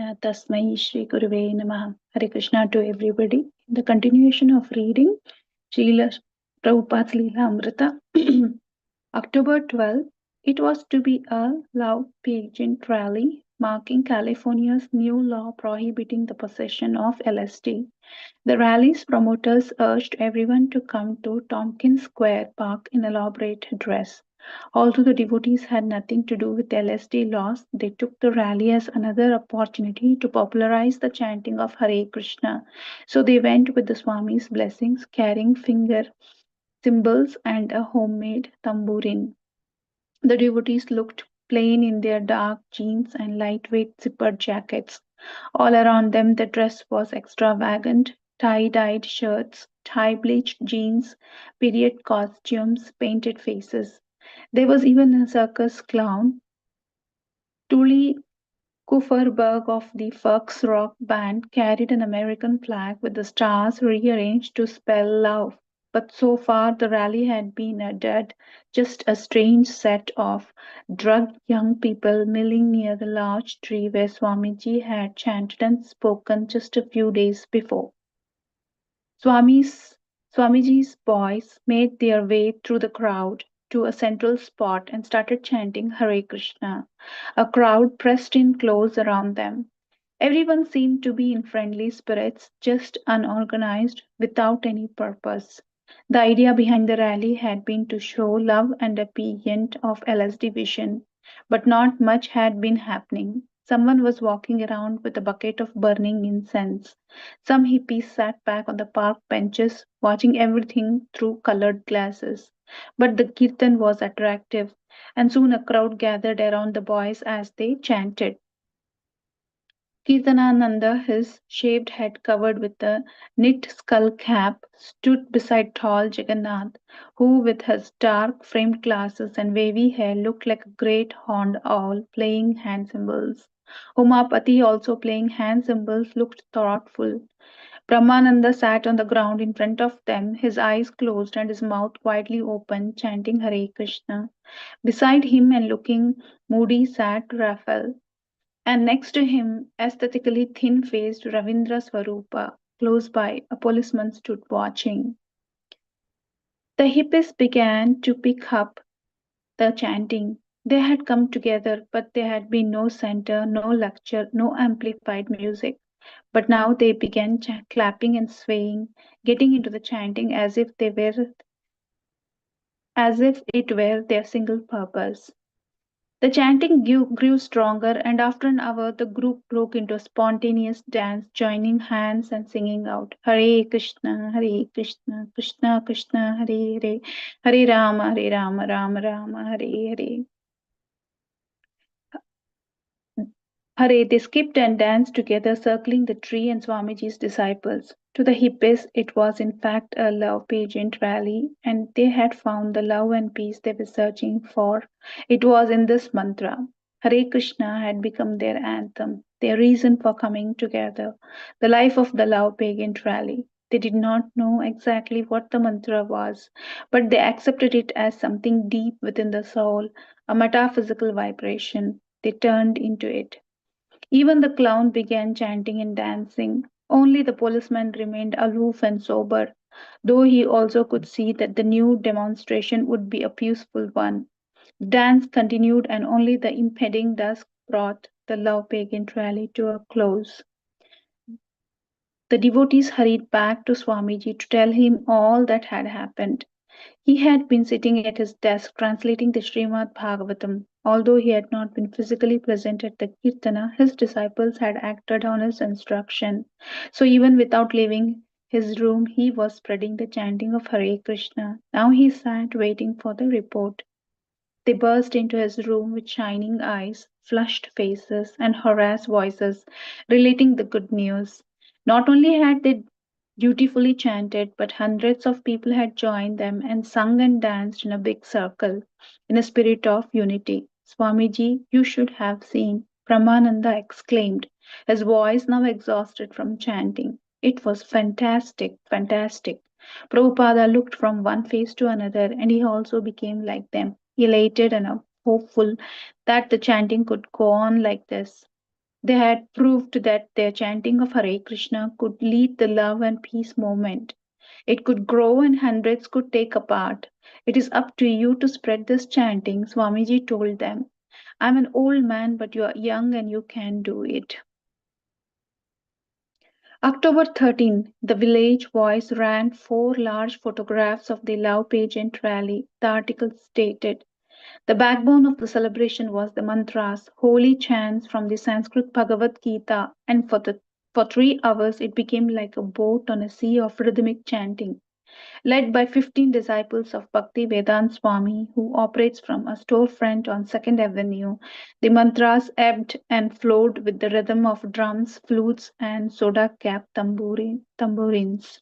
Prajapatya Tasmai Shri Guruve Namaha. Hare Krishna to everybody. The continuation of reading Srila Prabhupada's Lilamrita. October 12th, it was to be a love pageant rally marking California's new law prohibiting the possession of LSD. The rally's promoters urged everyone to come to Tompkins Square Park in elaborate dress. Although the devotees had nothing to do with LSD laws, they took the rally as another opportunity to popularize the chanting of Hare Krishna. So they went with the Swami's blessings, carrying finger cymbals and a homemade tambourine. The devotees looked plain in their dark jeans and lightweight zippered jackets. All around them the dress was extravagant, tie-dyed shirts, tie-bleached jeans, period costumes, painted faces. There was even a circus clown, Tully Kupferberg of the Fox Rock Band carried an American flag with the stars rearranged to spell love. But so far the rally had been a dud, just a strange set of drugged young people milling near the large tree where Swamiji had chanted and spoken just a few days before. Swami's, Swamiji's boys made their way through the crowd to a central spot and started chanting Hare Krishna. A crowd pressed in close around them. Everyone seemed to be in friendly spirits, just unorganized, without any purpose. The idea behind the rally had been to show love and a pageant of LSD vision, but not much had been happening. Someone was walking around with a bucket of burning incense. Some hippies sat back on the park benches, watching everything through colored glasses. But the kirtan was attractive, and soon a crowd gathered around the boys as they chanted. Kirtanananda, his shaved head covered with a knit skull cap, stood beside tall Jagannath, who with his dark framed glasses and wavy hair looked like a great horned owl playing hand cymbals. Umapati, also playing hand cymbals, looked thoughtful. Brahmananda sat on the ground in front of them, his eyes closed and his mouth widely open, chanting Hare Krishna. Beside him and looking moody sat Raphael, and next to him, aesthetically thin-faced Ravindra Swarupa. Close by, a policeman stood watching. The hippies began to pick up the chanting. They had come together, but there had been no center, no lecture, no amplified music. But now they began clapping and swaying, getting into the chanting as if it were their single purpose. The chanting grew stronger, and after an hour the group broke into a spontaneous dance, joining hands and singing out Hare Krishna, Krishna Krishna, Hare Hare, Hare Rama, Rama Rama, Hare Hare. Hare, they skipped and danced together, circling the tree and Swamiji's disciples. To the hippies, it was in fact a love pageant rally, and they had found the love and peace they were searching for. It was in this mantra. Hare Krishna had become their anthem, their reason for coming together, the life of the love pageant rally. They did not know exactly what the mantra was, but they accepted it as something deep within the soul, a metaphysical vibration. They turned into it. Even the clown began chanting and dancing. Only the policeman remained aloof and sober, though he also could see that the new demonstration would be a peaceful one. The dance continued, and only the impending dusk brought the love pageant rally to a close. The devotees hurried back to Swamiji to tell him all that had happened. He had been sitting at his desk translating the Srimad Bhagavatam. Although he had not been physically present at the Kirtana, his disciples had acted on his instruction. So even without leaving his room, he was spreading the chanting of Hare Krishna. Now he sat waiting for the report. They burst into his room with shining eyes, flushed faces, and harassed voices, relating the good news. Not only had they dutifully chanted, but hundreds of people had joined them and sung and danced in a big circle, in a spirit of unity. Swamiji, you should have seen, Brahmananda exclaimed, his voice now exhausted from chanting. It was fantastic, fantastic. Prabhupada looked from one face to another, and he also became like them, elated and hopeful that the chanting could go on like this. They had proved that their chanting of Hare Krishna could lead the love and peace movement. It could grow and hundreds could take a part. It is up to you to spread this chanting, Swamiji told them. I'm an old man, but you are young and you can do it. October 13, the Village Voice ran four large photographs of the love pageant rally. The article stated, the backbone of the celebration was the mantras, holy chants from the Sanskrit Bhagavad Gita, and for 3 hours it became like a boat on a sea of rhythmic chanting. Led by 15 disciples of Bhakti Vedant Swami, who operates from a storefront on 2nd Avenue, the mantras ebbed and flowed with the rhythm of drums, flutes, and soda cap tambourines.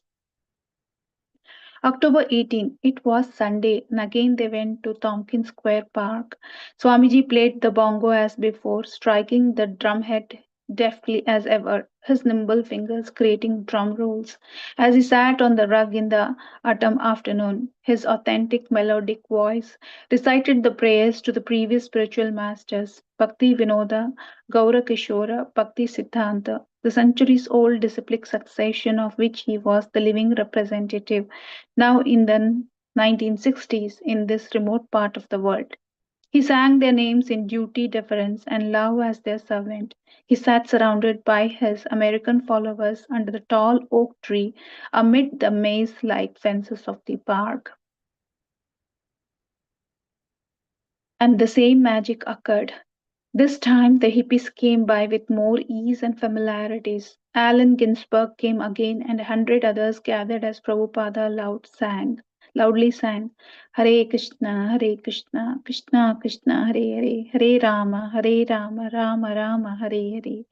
October 18, it was Sunday, and again they went to Tompkins Square Park. Swamiji played the bongo as before, striking the drumhead deftly as ever, his nimble fingers creating drum rolls. As he sat on the rug in the autumn afternoon, his authentic melodic voice recited the prayers to the previous spiritual masters, Bhakti Vinoda, Gaura Kishora, Bhakti Siddhanta, the centuries old disciplic succession of which he was the living representative now in the 1960s in this remote part of the world. He sang their names in duty, deference, and love as their servant. He sat surrounded by his American followers under the tall oak tree amid the maze like fences of the park. And the same magic occurred. This time the hippies came by with more ease and familiarities. Allen Ginsberg came again, and 100 others gathered as Prabhupada loudly sang, Hare Krishna, Krishna Krishna, Hare Hare, Hare Rama, Rama Rama, Hare Hare.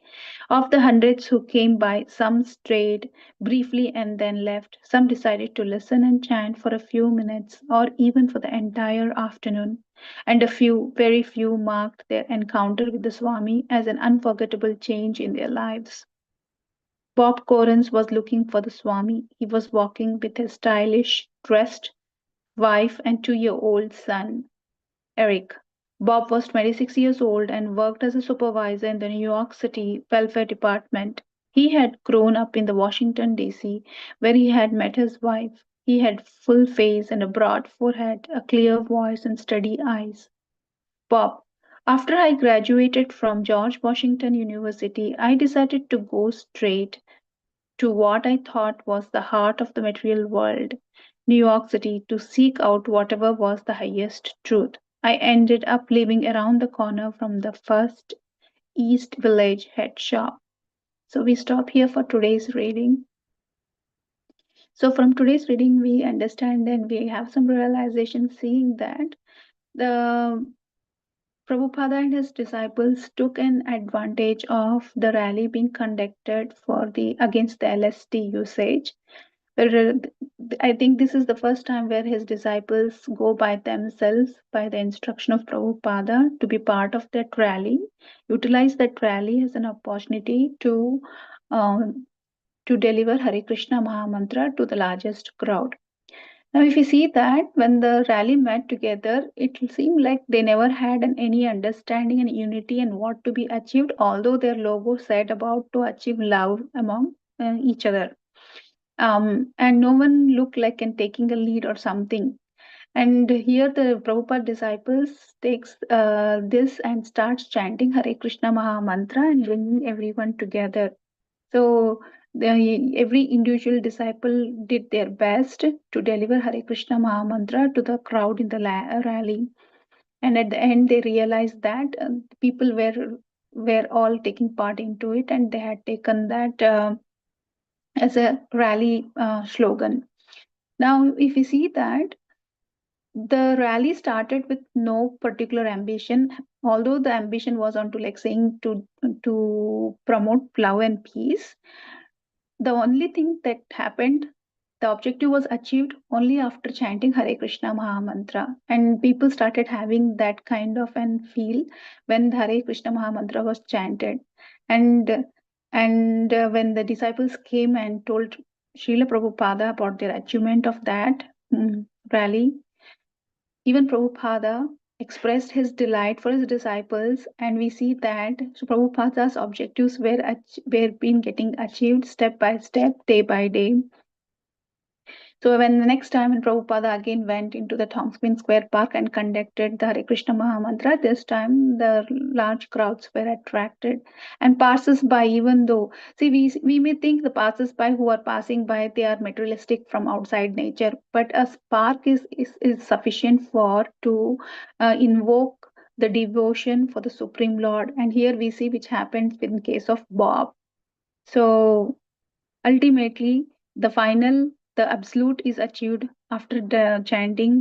Of the hundreds who came by, some strayed briefly and then left. Some decided to listen and chant for a few minutes or even for the entire afternoon. And a few, very few, marked their encounter with the Swami as an unforgettable change in their lives. Bob Correns was looking for the Swami. He was walking with his stylish, dressed wife and 2-year-old son, Eric. Bob was 26 years old and worked as a supervisor in the New York City Welfare Department. He had grown up in the Washington, D.C., where he had met his wife. He had full face and a broad forehead, a clear voice and steady eyes. Bob, after I graduated from George Washington University, I decided to go straight to what I thought was the heart of the material world, New York City, to seek out whatever was the highest truth. I ended up living around the corner from the first East Village head shop. So we stop here for today's reading. So from today's reading, we understand and we have some realization seeing that the Prabhupada and his disciples took an advantage of the rally being conducted for the against the LSD usage. But I think this is the first time where his disciples go by themselves by the instruction of Prabhupada to be part of that rally, utilize that rally as an opportunity um, to deliver Hare Krishna Mahamantra to the largest crowd. Now, if you see that when the rally met together, it seemed like they never had any understanding and unity and what to be achieved, although their logo said about to achieve love among each other. And no one looked like and taking a lead or something. And here the Prabhupada disciples takes this and starts chanting Hare Krishna Maha Mantra and bringing everyone together. So every individual disciple did their best to deliver Hare Krishna Maha Mantra to the crowd in the rally. And at the end, they realized that people were all taking part into it, and they had taken that as a rally slogan. Now, if you see that the rally started with no particular ambition, although the ambition was on to like saying to promote love and peace. The only thing that happened, the objective was achieved only after chanting Hare Krishna Mahamantra, and people started having that kind of an feel when the Hare Krishna Mahamantra was chanted, and when the disciples came and told Srila Prabhupada about their achievement of that rally, even Prabhupada expressed his delight for his disciples, and we see that Prabhupada's objectives were being getting achieved step by step, day by day. So when the next time when Prabhupada again went into the Thongsvin Square Park and conducted the Hare Krishna Mahamantra, this time the large crowds were attracted. And passers-by, even though, see, we may think the passers-by who are passing by, they are materialistic from outside nature, but a spark is sufficient for to invoke the devotion for the Supreme Lord. And here we see which happens in case of Bob. So ultimately, the absolute is achieved after the chanting